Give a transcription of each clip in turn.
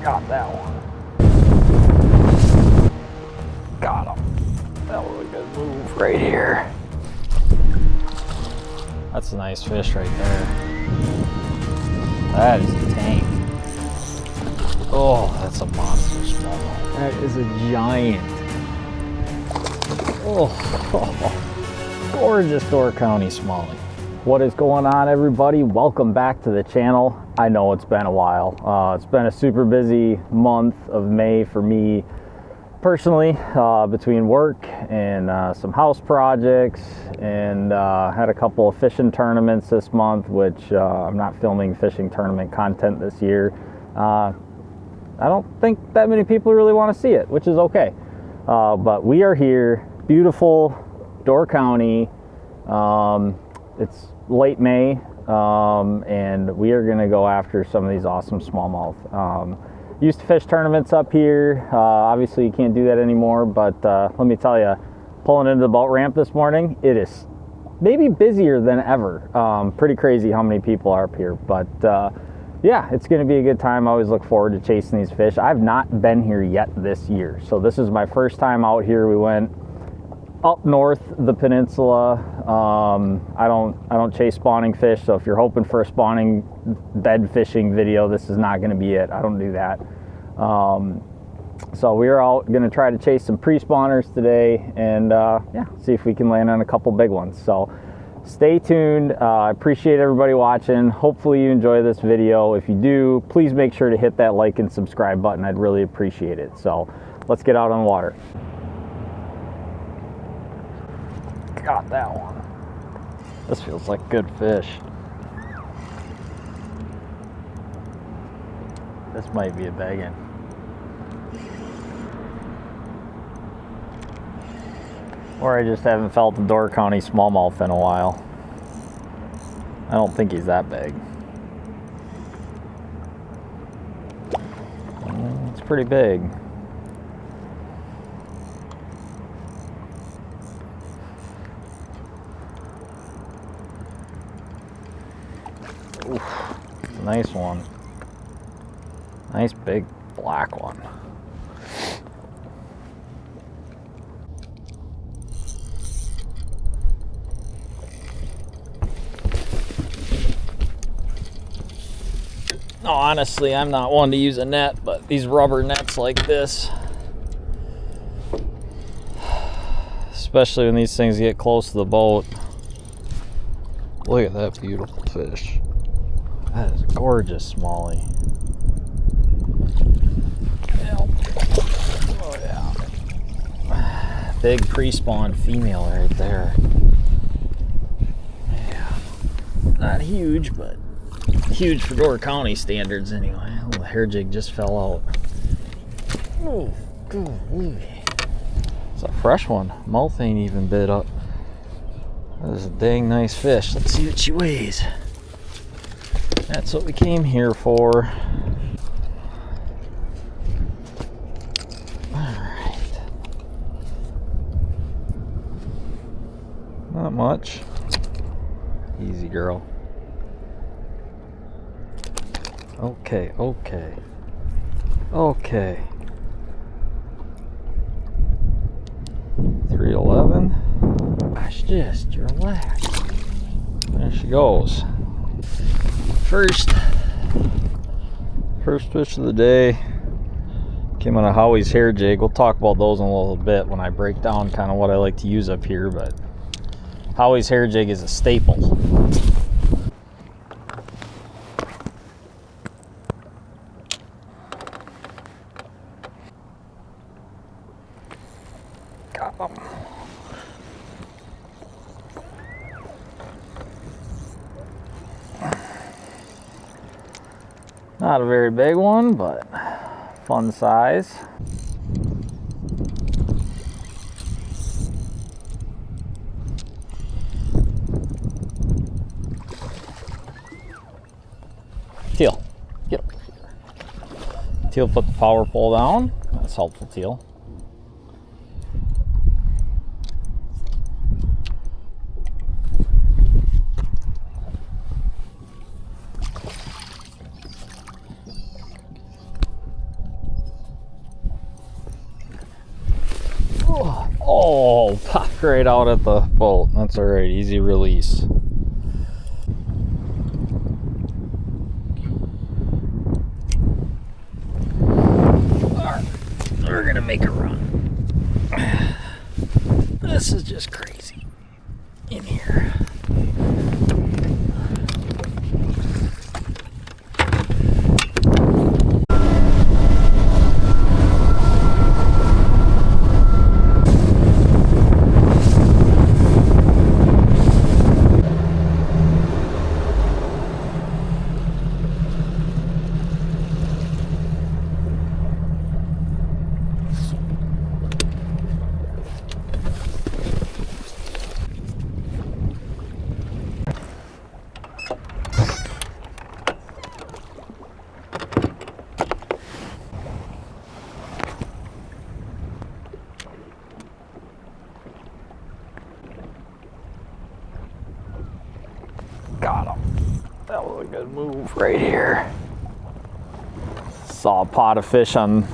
Got that one. Got him. That was a good move right here. That's a nice fish right there. That is a tank. Oh, that's a monster smallmouth. That is a giant. Oh, gorgeous Door County smallie. What is going on, everybody? Welcome back to the channel. I know it's been a while. It's been a super busy month of May for me personally, between work and some house projects, and had a couple of fishing tournaments this month, which I'm not filming fishing tournament content this year. I don't think that many people really want to see it, which is okay. But we are here, beautiful Door County. It's late May, and we are going to go after some of these awesome smallmouth. Used to fish tournaments up here. Obviously you can't do that anymore, but let me tell you, pulling into the boat ramp this morning, it is maybe busier than ever. Pretty crazy how many people are up here, but yeah, it's going to be a good time. I always look forward to chasing these fish. I've not been here yet this year, so this is my first time out here. We went up north the peninsula. I don't chase spawning fish, so if you're hoping for a spawning bed fishing video, this is not going to be it. I don't do that. So we're out going to try to chase some pre-spawners today, and yeah, see if we can land on a couple big ones. So stay tuned. I appreciate everybody watching. Hopefully you enjoy this video. If you do, please make sure to hit that like and subscribe button. I'd really appreciate it. So let's get out on the water. Got that one. This feels like good fish. This might be a beggin'. Or I just haven't felt the Door County smallmouth in a while. I don't think he's that big. It's pretty big. Oof, nice one. Nice big black one. No, honestly, I'm not one to use a net, but these rubber nets like this, especially when these things get close to the boat. Look at that beautiful fish. That is a gorgeous smallie. Oh yeah. Big pre-spawn female right there. Yeah. Not huge, but huge for Door County standards anyway. Oh, the hair jig just fell out. Oh, good. It's a fresh one. Mouth ain't even bit up. That is a dang nice fish. Let's see what she weighs. That's what we came here for. Alright. Not much. Easy, girl. Okay. 311. Gosh, just relax. There she goes. First fish of the day came on a Howie's hair jig. We'll talk about those in a little bit when I break down kind of what I like to use up here, but Howie's hair jig is a staple. Got them. Not a very big one, but fun size. Teal, get up here. Teal put the power pole down. That's helpful, Teal. Oh, popped right out at the bolt. That's all right, easy release. We're gonna make a run. This is just crazy in here. Got him. That was a good move right here. Saw a pot of fish on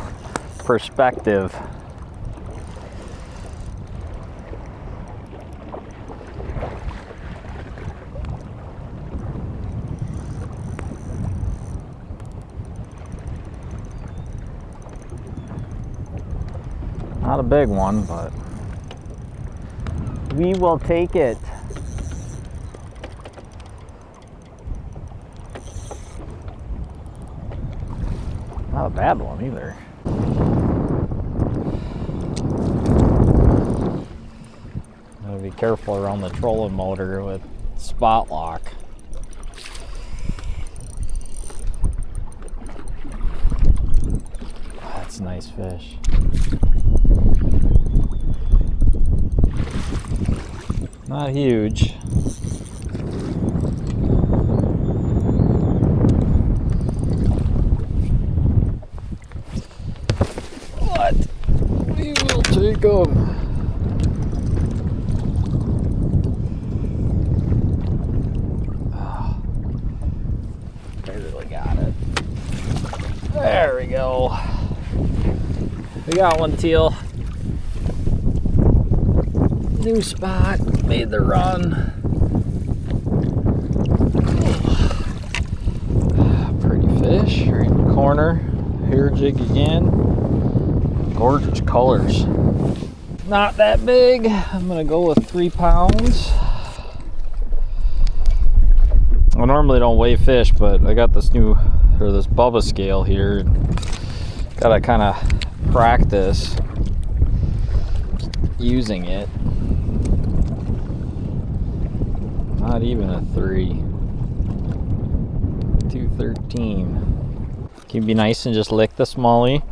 perspective. Not a big one, but we will take it. Not a bad one either. Gotta be careful around the trolling motor with spot lock. That's a nice fish. Not huge. But we will take them. Oh, barely got it. There we go. We got one, teal. New spot, made the run. Pretty fish right in the corner. Hair jig again. Gorgeous colors. Not that big. I'm gonna go with 3 pounds. I normally don't weigh fish, but I got this this Bubba scale here. And gotta kind of practice using it. Not even a 3. 213. Can you be nice and just lick the smallie?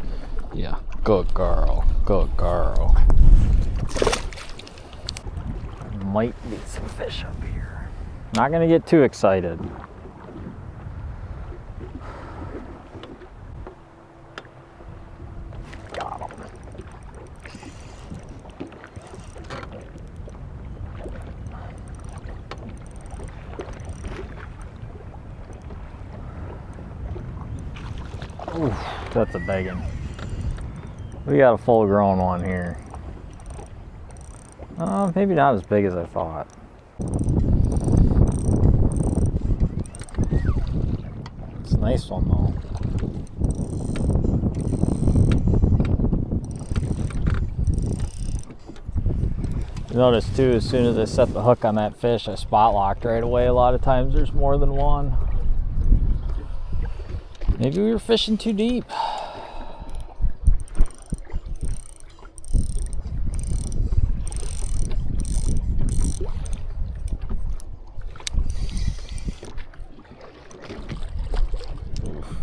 Yeah, good girl, good girl. Might be some fish up here. Not gonna get too excited. Got him. Ooh, that's a begging. We got a full grown one here. Maybe not as big as I thought. It's a nice one though. You notice too, as soon as I set the hook on that fish, I spot locked right away. A lot of times there's more than one. Maybe we were fishing too deep. Oof.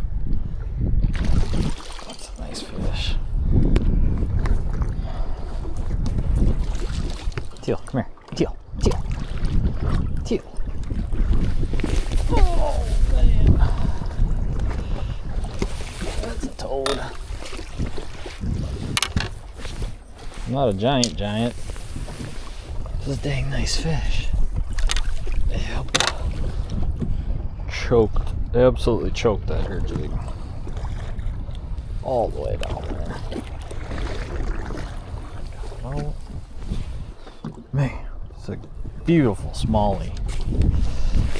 That's a nice fish. Teal, come here. Teal, teal, teal. Oh, man. That's a toad. Not a giant. Just a dang nice fish. Yep. Choked. Absolutely choked that hair jig. All the way down there. Oh. It's a beautiful smallie.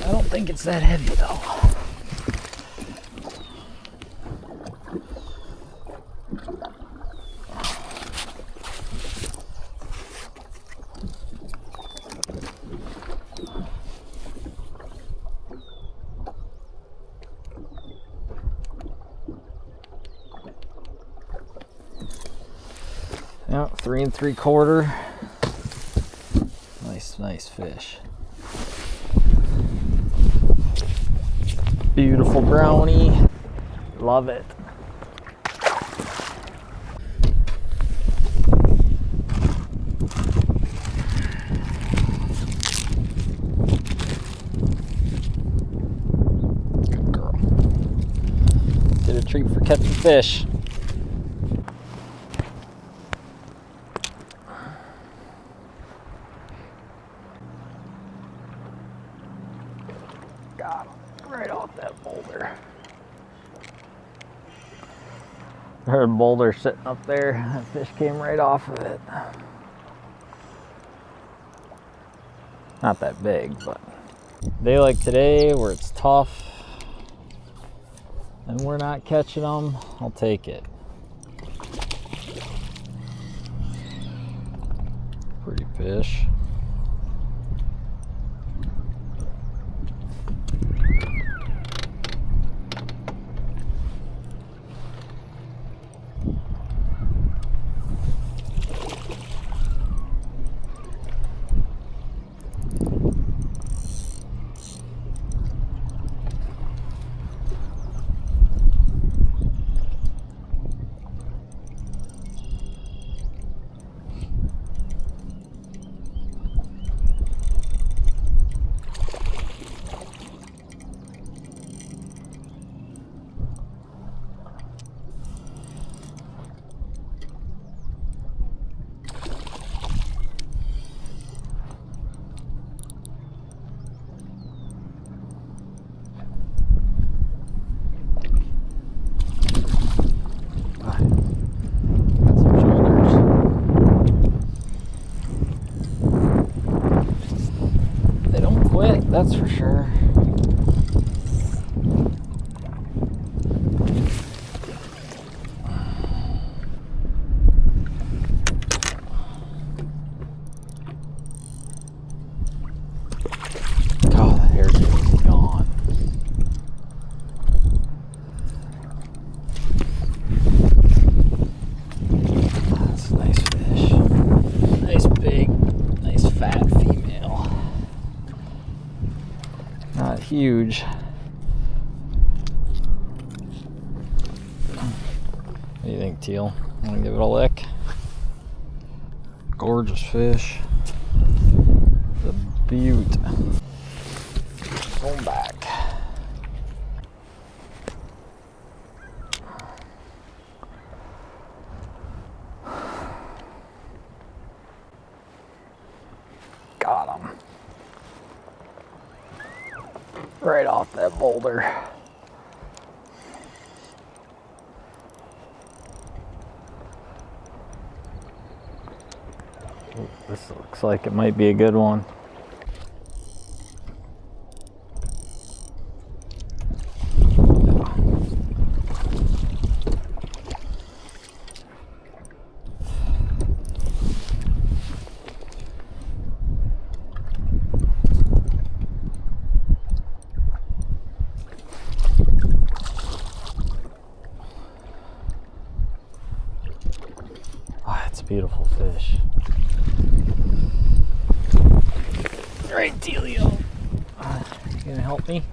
I don't think it's that heavy though. Yeah, 3 3/4. Nice fish. Beautiful brownie. Love it. Good girl. Get a treat for catching fish. Got him right off that boulder. I heard a boulder sitting up there. That fish came right off of it. Not that big, but a day like today where it's tough and we're not catching them, I'll take it. Pretty fish. That's for sure. Oh, the hair's gone. That's a nice fish. Nice big, nice fat female. Not huge. What do you think, Teal? Want to give it a lick? Gorgeous fish. The beaut. Going back. Got him. Right off that boulder. Ooh, this looks like it might be a good one. It's a beautiful fish. All right, Delio. You gonna help me?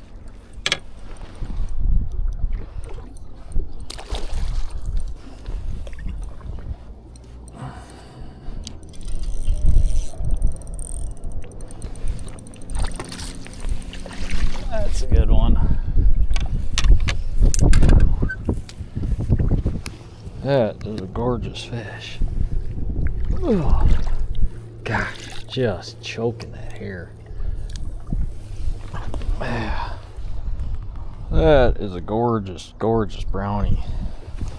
That's a good one. That is a gorgeous fish. Oh, gosh, just choking that hair. That is a gorgeous, gorgeous brownie.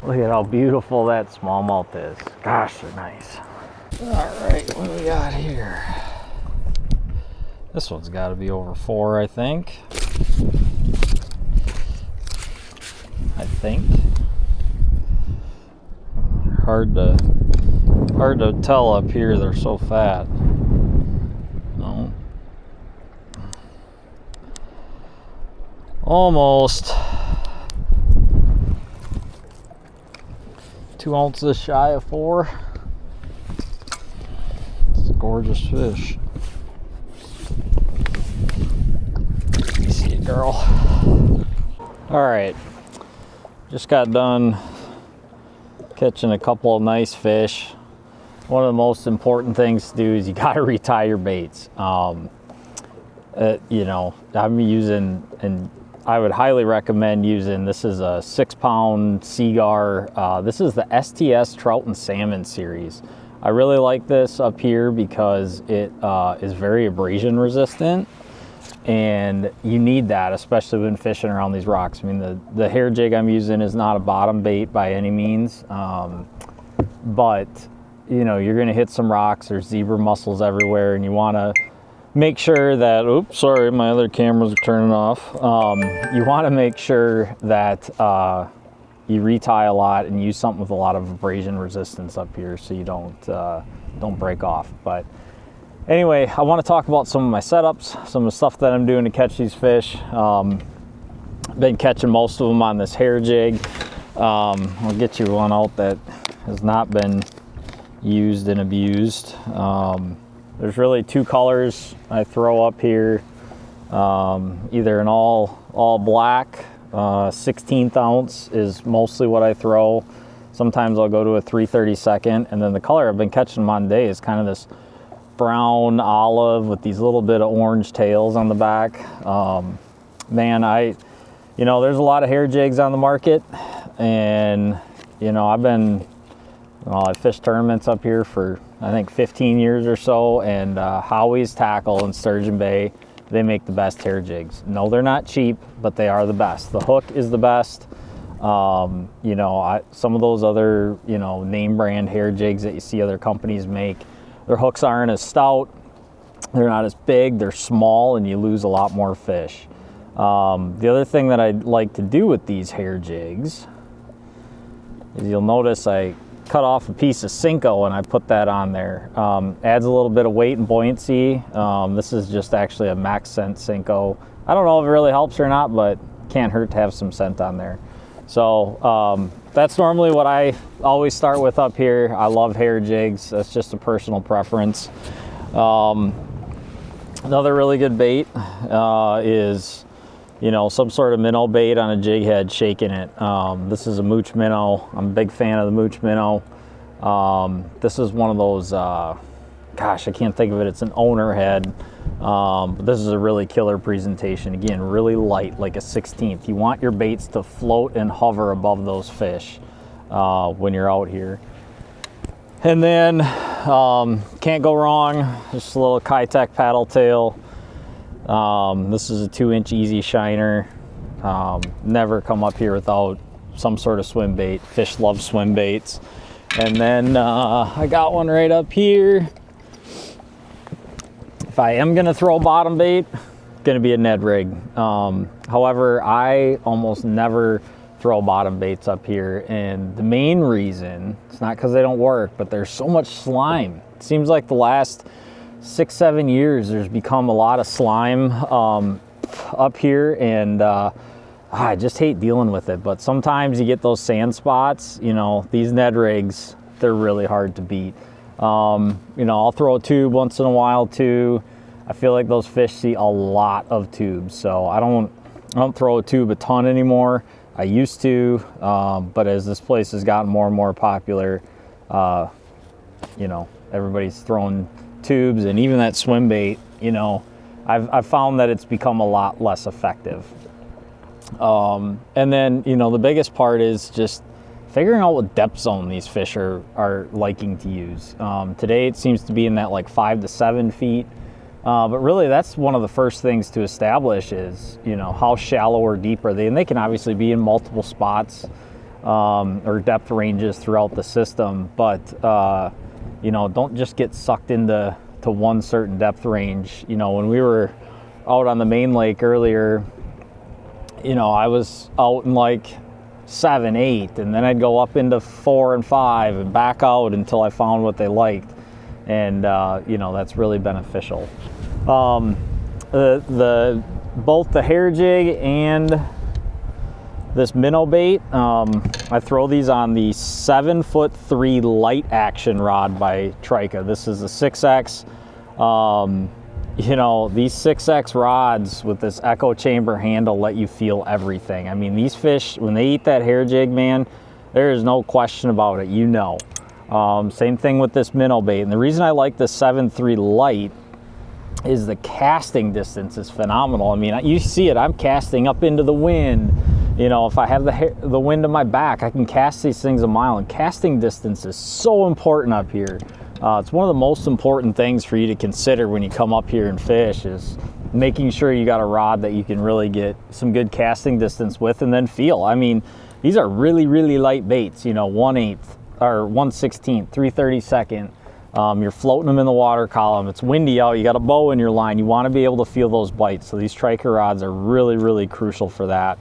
Look at how beautiful that smallmouth is. Gosh, they're nice. All right, what do we got here? This one's got to be over 4, I think. Hard to tell up here, they're so fat. No. Almost. 2 ounces shy of 4. It's a gorgeous fish. See you, girl. All right, just got done catching a couple of nice fish. One of the most important things to do is you got to retie your baits. You know, I'm using, and I would highly recommend using, this is a 6-pound Seagar. This is the STS Trout and Salmon series. I really like this up here because it is very abrasion resistant, and you need that, especially when fishing around these rocks. I mean, the hair jig I'm using is not a bottom bait by any means, but you know, you're gonna hit some rocks, there's zebra mussels everywhere, and you wanna make sure that, oops, sorry, my other camera's turning off. You wanna make sure that you retie a lot and use something with a lot of abrasion resistance up here so you don't break off. But anyway, I want to talk about some of my setups, some of the stuff that I'm doing to catch these fish. I've been catching most of them on this hair jig. I'll get you one out that has not been used and abused. There's really 2 colors I throw up here. Either an all black, 16th ounce is mostly what I throw. Sometimes I'll go to a 3/32, and then the color I've been catching them on today is kind of this brown olive with these little bit of orange tails on the back. Man, you know, there's a lot of hair jigs on the market, and you know, I've fished tournaments up here for I think 15 years or so, and Howie's Tackle in Sturgeon Bay, they make the best hair jigs. No, they're not cheap, but they are the best. The hook is the best. You know, some of those other, you know, name brand hair jigs that you see other companies make, their hooks aren't as stout, they're not as big, they're small, and you lose a lot more fish. The other thing that I like to do with these hair jigs is, you'll notice I cut off a piece of Cinco and I put that on there. Adds a little bit of weight and buoyancy. This is just actually a max scent Cinco. I don't know if it really helps or not, but can't hurt to have some scent on there. So that's normally what I always start with up here. I love hair jigs. That's just a personal preference. Another really good bait is, you know, some sort of minnow bait on a jig head, shaking it. This is a mooch minnow. I'm a big fan of the mooch minnow. This is one of those, gosh, I can't think of it. It's an owner head. But this is a really killer presentation. Again, really light, like a 16th. You want your baits to float and hover above those fish when you're out here. And then, can't go wrong, just a little Kitech paddle tail. This is a 2-inch easy shiner. Never come up here without some sort of swim bait. Fish love swim baits. And then I got one right up here. If I am gonna throw a bottom bait, it's gonna be a Ned rig. However, I almost never throw bottom baits up here, and the main reason, it's not because they don't work, but there's so much slime. It seems like the last 6-7 years there's become a lot of slime up here, and I just hate dealing with it. But sometimes you get those sand spots. You know, these Ned rigs, they're really hard to beat. You know, I'll throw a tube once in a while too. I feel like those fish see a lot of tubes, so I don't throw a tube a ton anymore. I used to, but as this place has gotten more and more popular, you know, everybody's throwing tubes, and even that swim bait, you know, I've found that it's become a lot less effective. And then, you know, the biggest part is just figuring out what depth zone these fish are liking to use. Today it seems to be in that like 5 to 7 feet. But really that's one of the first things to establish is, you know, how shallow or deep are they? And they can obviously be in multiple spots or depth ranges throughout the system. But, you know, don't just get sucked into to one certain depth range. You know, when we were out on the main lake earlier, you know, I was out in like 7, 8, and then I'd go up into 4 and 5 and back out until I found what they liked. And you know, that's really beneficial. Both the hair jig and this minnow bait, I throw these on the 7'3" light action rod by Trika. This is a 6X. You know, these 6X rods with this echo chamber handle let you feel everything. I mean, these fish, when they eat that hair jig, man, there is no question about it, you know. Same thing with this minnow bait. And the reason I like the 7'3" light is the casting distance is phenomenal. I mean, you see it, I'm casting up into the wind. You know, if I have the wind in my back, I can cast these things a mile, and casting distance is so important up here. It's one of the most important things for you to consider when you come up here and fish, is making sure you got a rod that you can really get some good casting distance with and then feel. I mean, these are really, really light baits, you know, 1/8 or 1/16, 3/32. You're floating them in the water column. It's windy out. You got a bow in your line. You want to be able to feel those bites. So these Trika rods are really, really crucial for that.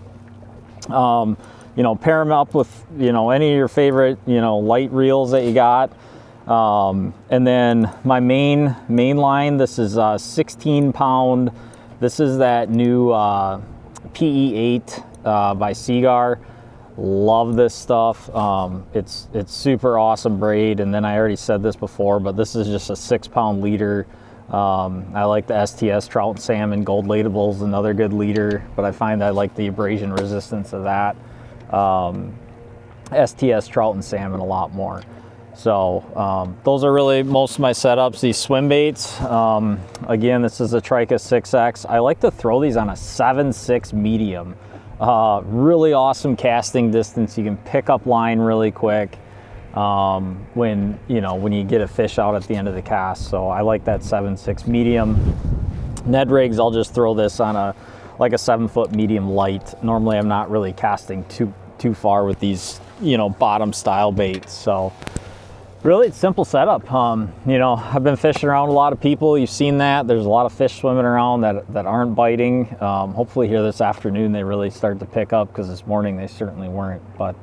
You know, pair them up with, you know, any of your favorite, you know, light reels that you got. And then my main line, this is a 16-pound. This is that new PE8 by Seagar. Love this stuff. It's super awesome braid. And then I already said this before, but this is just a 6-pound leader. I like the STS Trout and Salmon Gold Latables, another good leader, but I find I like the abrasion resistance of that STS Trout and Salmon a lot more. So those are really most of my setups. These swim baits, again, this is a Trika 6X. I like to throw these on a 7/6 medium. Really awesome casting distance. You can pick up line really quick when you get a fish out at the end of the cast. So I like that 7/6 medium. Ned rigs, I'll just throw this on a 7-foot medium light. Normally I'm not really casting too far with these, you know, bottom style baits. So really, it's simple setup. You know, I've been fishing around a lot of people. You've seen that. There's a lot of fish swimming around that aren't biting. Hopefully here this afternoon they really start to pick up, because this morning they certainly weren't. But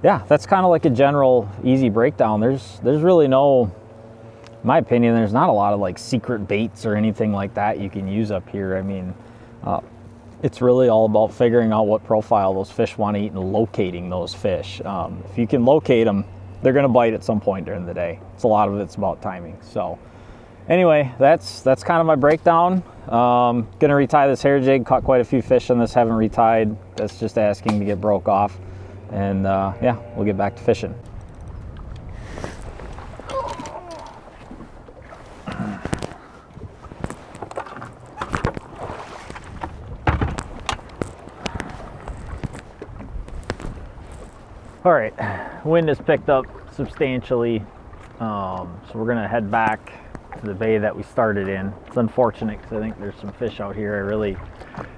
yeah, that's kind of like a general easy breakdown. There's really no, in my opinion, there's not a lot of like secret baits or anything like that you can use up here. I mean, it's really all about figuring out what profile those fish want to eat and locating those fish. If you can locate them, they're going to bite at some point during the day. It's a lot of it's about timing. So anyway, that's kind of my breakdown. Going to retie this hair jig. Caught quite a few fish on this, haven't retied. That's just asking to get broke off. And yeah, we'll get back to fishing. All right, wind has picked up substantially, so we're gonna head back to the bay that we started in. It's unfortunate because I think there's some fish out here. I really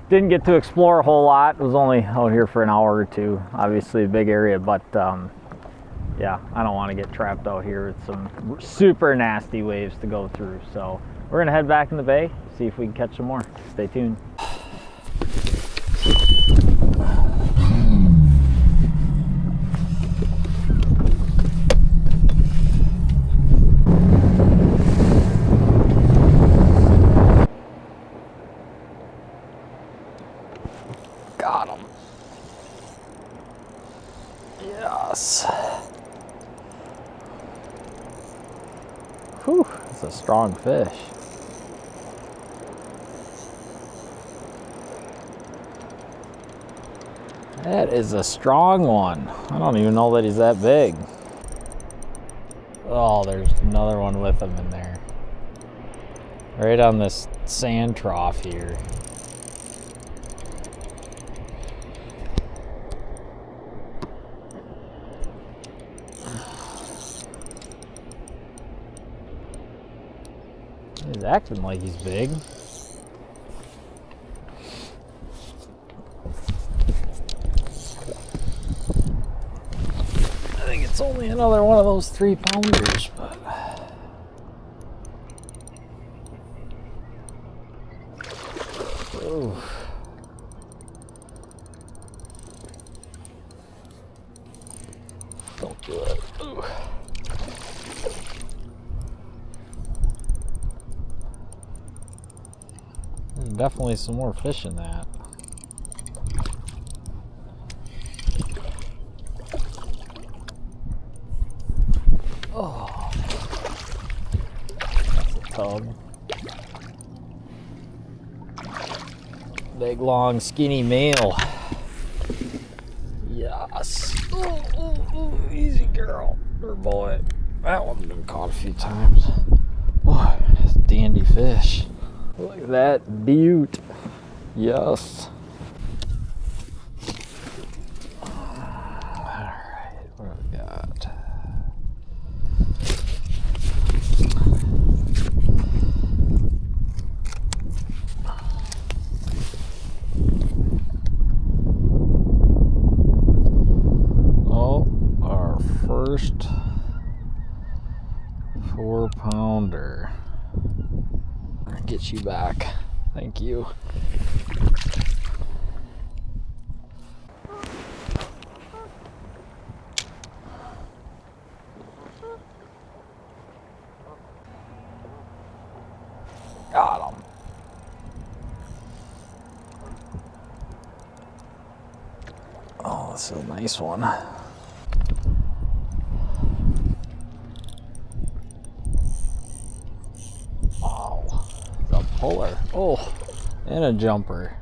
didn't get to explore a whole lot. It was only out here for an hour or two. Obviously a big area, but yeah, I don't want to get trapped out here with some super nasty waves to go through. So we're gonna head back in the bay, see if we can catch some more. Stay tuned. Got him. Yes. Whew, that's a strong fish. That is a strong one. I don't even know that he's that big. Oh, there's another one with him in there. Right on this sand trough here. He's acting like he's big. I think it's only another one of those 3-pounders, but Ooh. Don't do it. Ooh. There's definitely some more fish in that. Oh, that's a tub. Big, long, skinny male. Yes. Ooh, ooh, ooh. Easy girl or boy. That one's been caught a few times. Boy, that's a dandy fish. Look at that beaut. Yes. Alright, what do we got? Oh, our first 4-pounder. I'll get you back. Thank you. Got him. Oh, that's a nice one. Wow, it's a puller. Oh, and a jumper.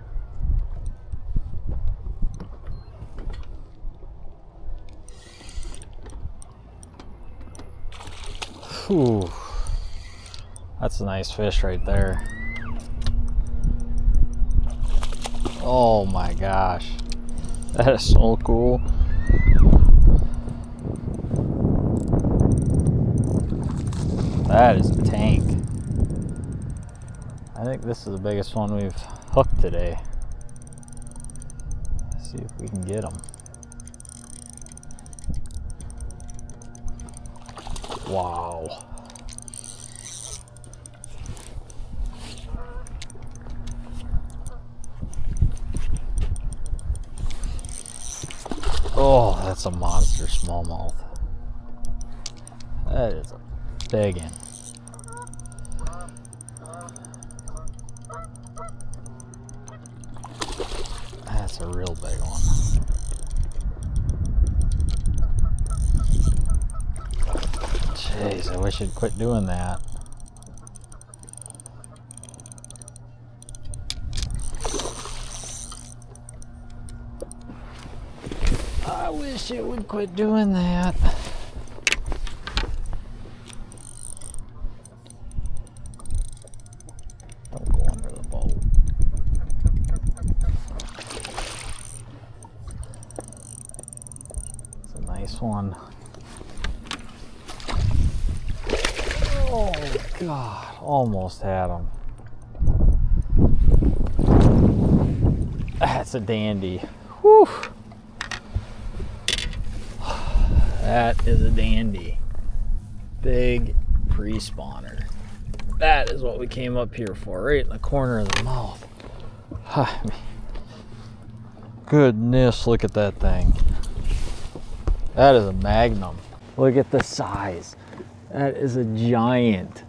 Whew. That's a nice fish right there. Oh my gosh. That is so cool. That is a tank. I think this is the biggest one we've hooked today. Let's see if we can get him. Wow. Oh, that's a monster smallmouth. That is a big one. That's a real big one. Jeez, I wish I'd quit doing that. I wish it would quit doing that. Don't go under the boat. It's a nice one. Oh God, almost had him. That's a dandy. Whew. That is a dandy. Big pre-spawner. That is what we came up here for, right in the corner of the mouth. Goodness, look at that thing. That is a magnum. Look at the size. That is a giant,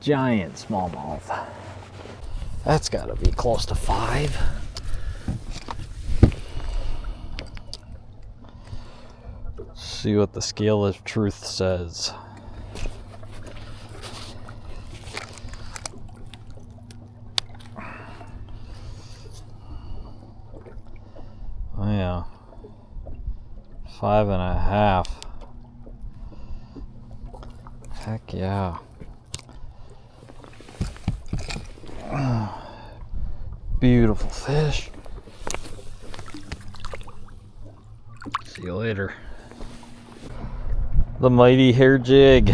giant smallmouth. That's got to be close to 5. See what the scale of truth says. Oh yeah, 5.5. Heck yeah. Beautiful fish. See you later. The mighty hair jig.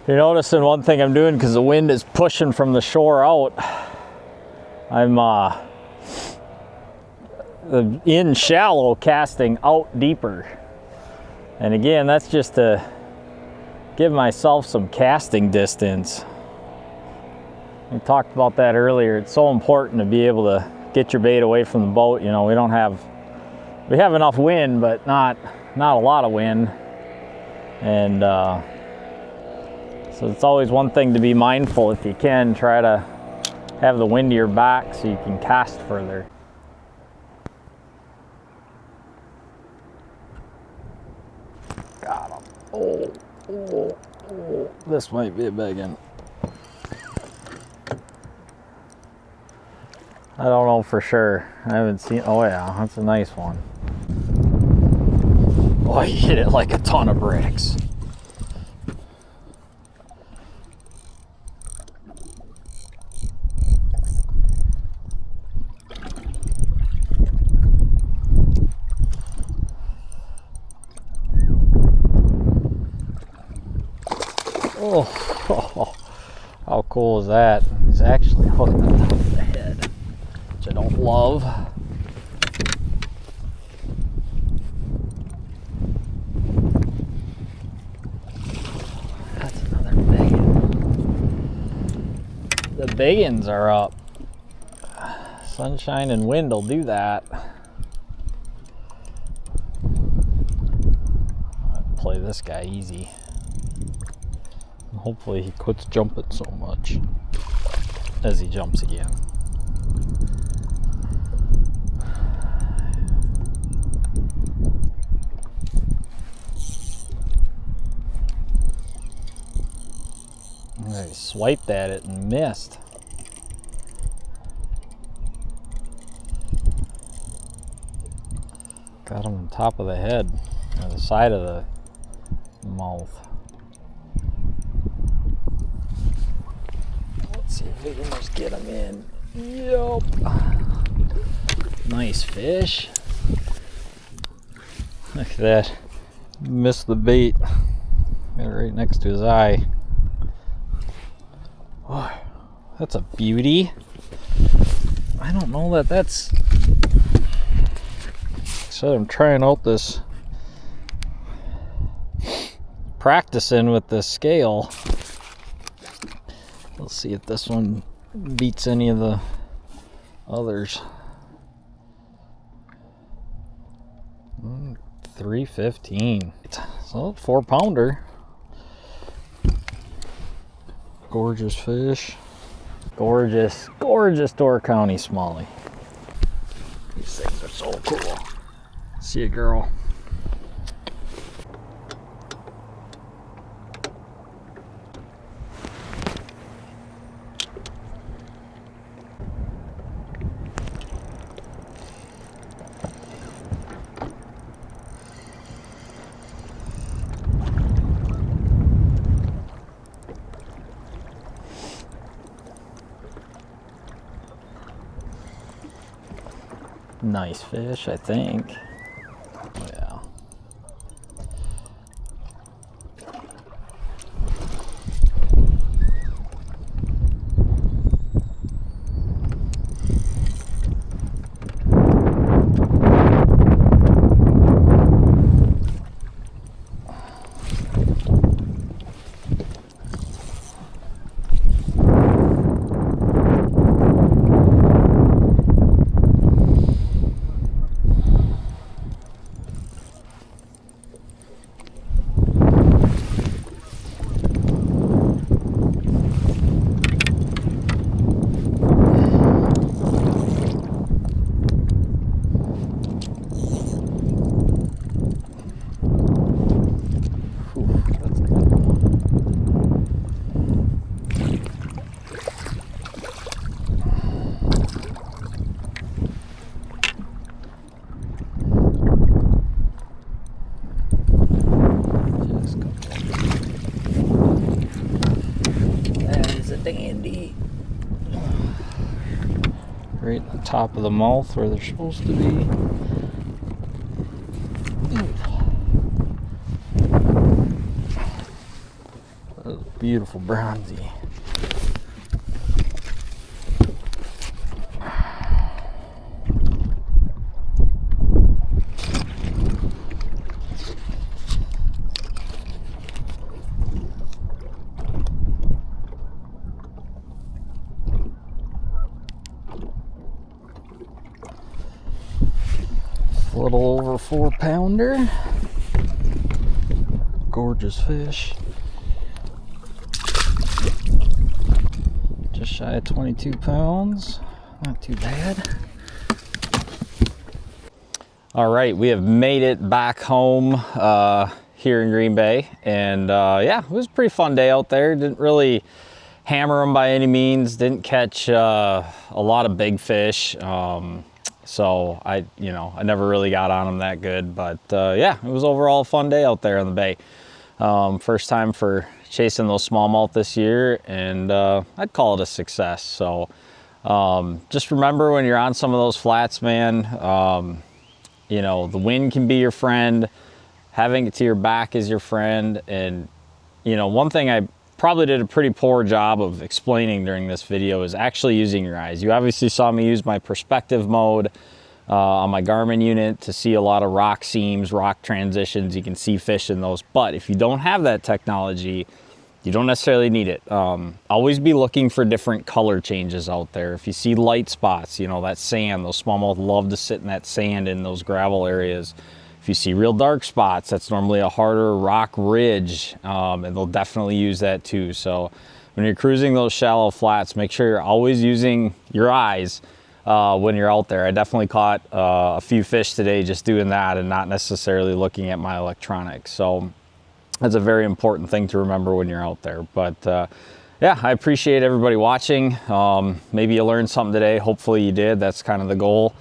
You're noticing one thing I'm doing because the wind is pushing from the shore out. I'm in shallow, casting out deeper. And again, that's just to give myself some casting distance. We talked about that earlier. It's so important to be able to get your bait away from the boat. You know, we have enough wind, but not a lot of wind. And so it's always one thing to be mindful. If you can, try to have the wind to your back so you can cast further. Got him. Oh. This might be a big one. I don't know for sure. I haven't seen. Oh yeah, that's a nice one. Oh, he hit it like a ton of bricks. Oh, how cool is that? He's actually hooked on top of the head, which I don't love. That's another big one. The big ones are up. Sunshine and wind will do that. I'll play this guy easy. Hopefully he quits jumping so much as he jumps again. I swiped at it and missed. Got him on top of the head, or the side of the mouth. Let's see if we can just get him in. Yup. Nice fish. Look at that. Missed the bait. Got it right next to his eye. Oh, that's a beauty. I don't know that that's... So I'm trying out this, practicing with the scale. Let's see if this one beats any of the others. 315. So 4-pounder. Gorgeous fish. Gorgeous Door County Smallie. These things are so cool. See ya, girl. Nice fish, I think. Oh, yeah. Dandy. Right at the top of the mouth where they're supposed to be. That was beautiful bronzy. A little over 4-pounder. Gorgeous fish. Just shy of 22 pounds. Not too bad. All right, we have made it back home here in Green Bay. And yeah, it was a pretty fun day out there. Didn't really hammer them by any means. Didn't catch a lot of big fish. So I never really got on them that good, but yeah, it was overall a fun day out there on the bay. First time for chasing those smallmouth this year, and I'd call it a success. So just remember, when you're on some of those flats, man, you know, the wind can be your friend. Having it to your back is your friend. And you know, one thing I probably did a pretty poor job of explaining during this video is actually using your eyes. You obviously saw me use my perspective mode on my Garmin unit to see a lot of rock seams, rock transitions. You can see fish in those, but if you don't have that technology, you don't necessarily need it. Always be looking for different color changes out there. If you see light spots, you know, that sand, those smallmouth love to sit in that sand in those gravel areas. If you see real dark spots, that's normally a harder rock ridge, and they'll definitely use that too. So when you're cruising those shallow flats, make sure you're always using your eyes when you're out there. I definitely caught a few fish today just doing that and not necessarily looking at my electronics. So that's a very important thing to remember when you're out there. But yeah, I appreciate everybody watching. Maybe you learned something today. Hopefully you did. That's kind of the goal.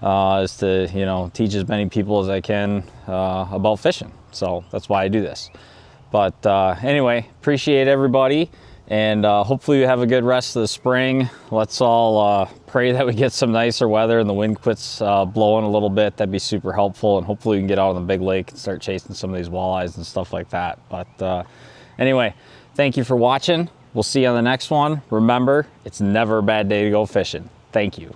Is to, you know, teach as many people as I can about fishing. So that's why I do this. But anyway, appreciate everybody, and hopefully you have a good rest of the spring. Let's all pray that we get some nicer weather and the wind quits blowing a little bit. That'd be super helpful, and hopefully we can get out on the big lake and start chasing some of these walleyes and stuff like that. But anyway, thank you for watching. We'll see you on the next one. Remember, it's never a bad day to go fishing. Thank you.